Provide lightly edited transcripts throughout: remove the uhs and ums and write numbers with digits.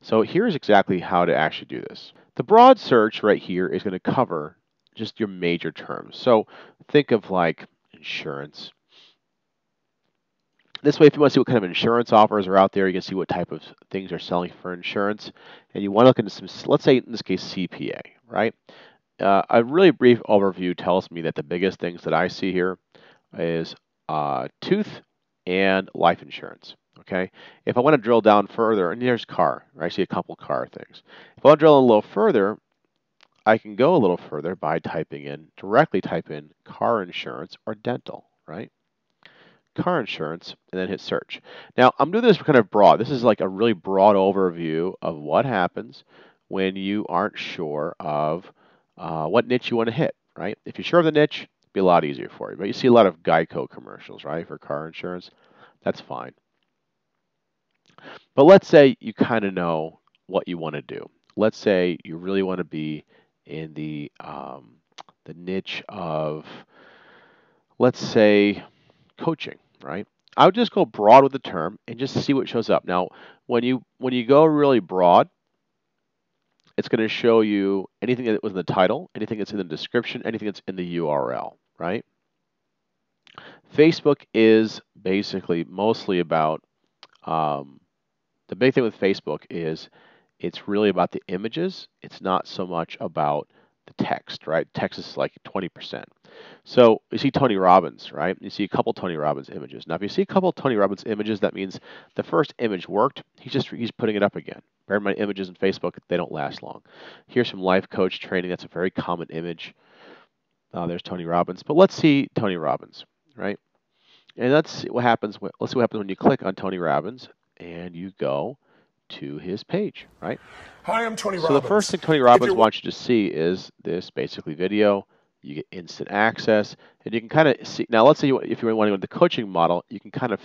So here's exactly how to actually do this. The broad search right here is going to cover just your major terms. So think of like insurance. This way, if you want to see what kind of insurance offers are out there, you can see what type of things are selling for insurance. And you want to look into some, let's say in this case, CPA, right? A really brief overview tells me that the biggest things that I see here is tooth and life insurance. Okay. If I want to drill down further, and there's car, right? I see a couple car things. If I want to drill a little further, I can go a little further by directly type in car insurance or dental, right? Car insurance, and then hit search. Now, I'm doing this kind of broad. This is like a really broad overview of what happens when you aren't sure of what niche you want to hit, right? If you're sure of the niche, it'll be a lot easier for you. But you see a lot of Geico commercials, right, for car insurance. That's fine. But let's say you kind of know what you want to do. Let's say you really want to be in the niche of, let's say, coaching, right? I would just go broad with the term and just see what shows up. Now, when you go really broad, it's going to show you anything that was in the title, anything that's in the description, anything that's in the URL, right? Facebook is basically mostly about the big thing with Facebook is it's really about the images. It's not so much about the text, right? Text is like 20%. So you see Tony Robbins, right? You see a couple Tony Robbins images. Now, if you see a couple Tony Robbins images, that means the first image worked. He's putting it up again. Bear in mind, images in Facebook, they don't last long. Here's some life coach training. That's a very common image. There's Tony Robbins. But let's see Tony Robbins, right? And let's see what happens. Let's see what happens when you click on Tony Robbins and you go to his page, right? Hi, I'm Tony So the first Robbins. thing Tony Robbins wants you to see is this basically video. You get instant access, and you can kind of see. Now, let's say if you want to go to the coaching model, you can kind of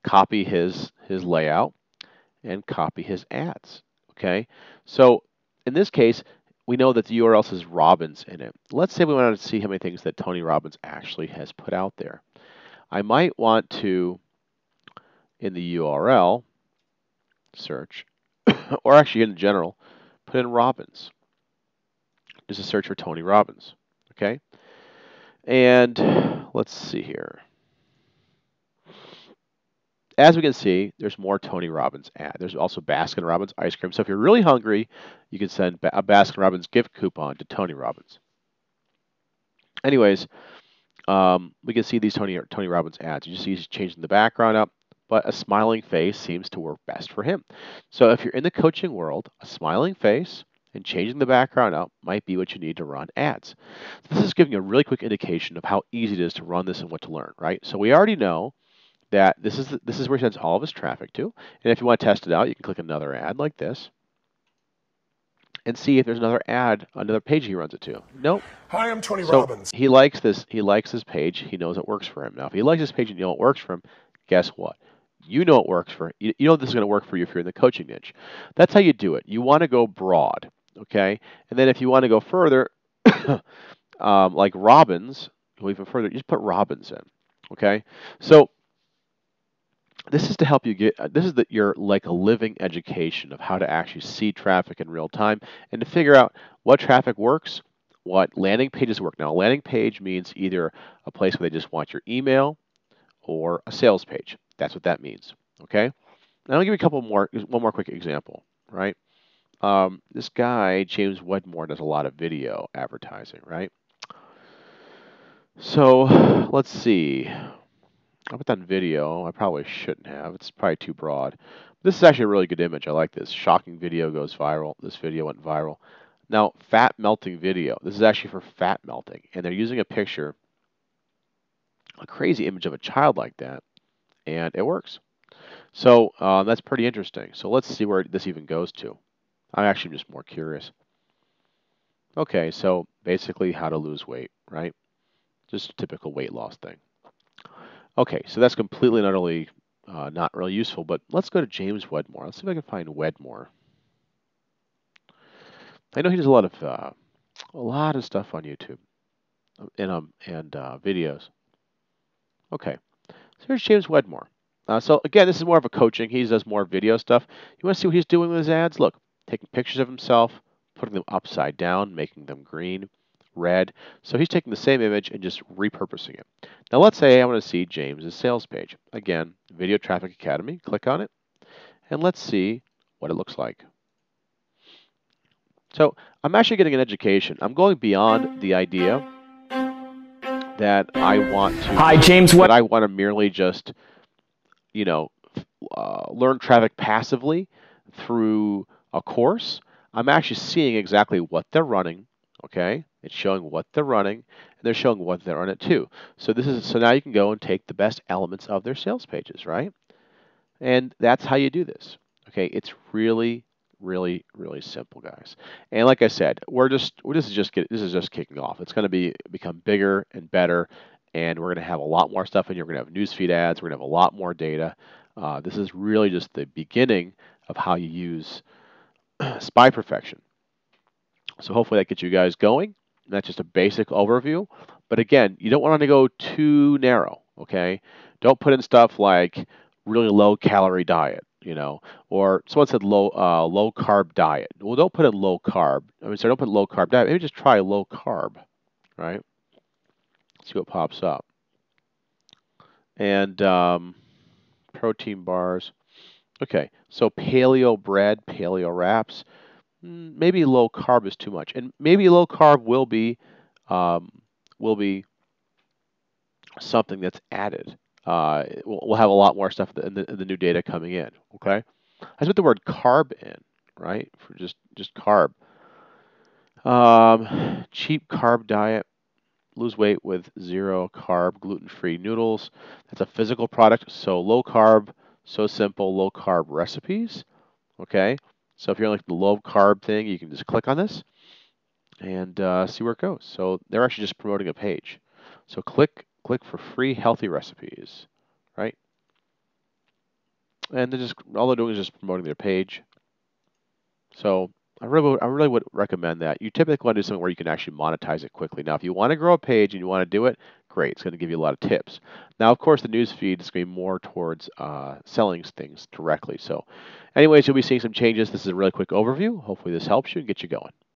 copy his layout and copy his ads. Okay, so in this case, we know that the URL says Robbins in it. Let's say we wanted to see how many things that Tony Robbins actually has put out there. I might want to, in the URL, search, or actually in general, put in Robbins. Just a search for Tony Robbins. Okay, and let's see here. As we can see, there's more Tony Robbins ad. There's also Baskin Robbins ice cream. So if you're really hungry, you can send a Baskin Robbins gift coupon to Tony Robbins. Anyways, we can see these Tony Robbins ads. You just see he's changing the background up, but a smiling face seems to work best for him. So if you're in the coaching world, a smiling face and changing the background up might be what you need to run ads. So this is giving you a really quick indication of how easy it is to run this and what to learn, right? So we already know that this is where he sends all of his traffic to. And if you want to test it out, you can click another ad like this and see if there's another page he runs it to. Nope. Hi, I'm Tony So Robbins. he likes this. He likes this page. He knows it works for him. Now, if he likes this page and you know it works for him, guess what? You know it works for you. You know this is going to work for you if you're in the coaching niche. That's how you do it. You want to go broad, okay? And then if you want to go further, like Robbins, go even further. You just put Robbins in, okay? So this is to help you get. This is your like a living education of how to actually see traffic in real time and to figure out what traffic works, what landing pages work. Now, a landing page means either a place where they just want your email or a sales page. That's what that means. Okay. Now, I'll give you one more quick example. Right. This guy James Wedmore does a lot of video advertising. Right. So let's see. I put that in video. I probably shouldn't have. It's probably too broad. This is actually a really good image. I like this. Shocking video goes viral. This video went viral. Now, fat melting video. This is actually for fat melting. And they're using a picture, a crazy image of a child like that, and it works. So that's pretty interesting. So let's see where this even goes to. I'm actually just more curious. Okay, so basically how to lose weight, right? Just a typical weight loss thing. Okay, so that's completely and utterly not really useful, but let's go to James Wedmore. Let's see if I can find Wedmore. I know he does a lot of stuff on YouTube and videos. Okay, so here's James Wedmore. So again, this is more of a coaching. He does more video stuff. You want to see what he's doing with his ads? Look, taking pictures of himself, putting them upside down, making them green, red. So he's taking the same image and just repurposing it. Now let's say I want to see James's sales page. Again, Video Traffic Academy. Click on it, and let's see what it looks like. So I'm actually getting an education. I'm going beyond the idea that I want to. Hi, James. That I want to merely just, learn traffic passively through a course. I'm actually seeing exactly what they're running. Okay, it's showing what they're running, and they're showing what they're on it too. So now you can go and take the best elements of their sales pages, right? And that's how you do this. Okay, it's really, really, really simple, guys. And like I said, this is just kicking off. It's going to become bigger and better, and we're going to have a lot more stuff in here. We're going to have newsfeed ads. We're going to have a lot more data. This is really just the beginning of how you use Spy Perfection. So hopefully that gets you guys going. That's just a basic overview. But again, you don't want to go too narrow, okay? Don't put in stuff like really low calorie diet, or someone said low carb diet. Well, don't put in low carb. So don't put low carb diet. Maybe just try low carb, right? See what pops up. And protein bars. Okay, so paleo bread, paleo wraps. Maybe low carb is too much, and maybe low carb um, will be something that's added. We'll have a lot more stuff in the new data coming in. Okay, I put the word carb in, right, for just carb. Cheap carb diet. Lose weight with zero carb, gluten-free noodles. That's a physical product, so low carb, so simple, low carb recipes. Okay, so if you're like the low carb thing, you can just click on this and see where it goes. So they're actually just promoting a page. So click for free healthy recipes, right? And all they're doing is just promoting their page. So I really would recommend that. You typically want to do something where you can actually monetize it quickly. Now, if you want to grow a page and you want to do it, great. It's going to give you a lot of tips. Now, of course, the news feed is going to be more towards selling things directly. So anyways, you'll be seeing some changes. This is a really quick overview. Hopefully this helps you and gets you going.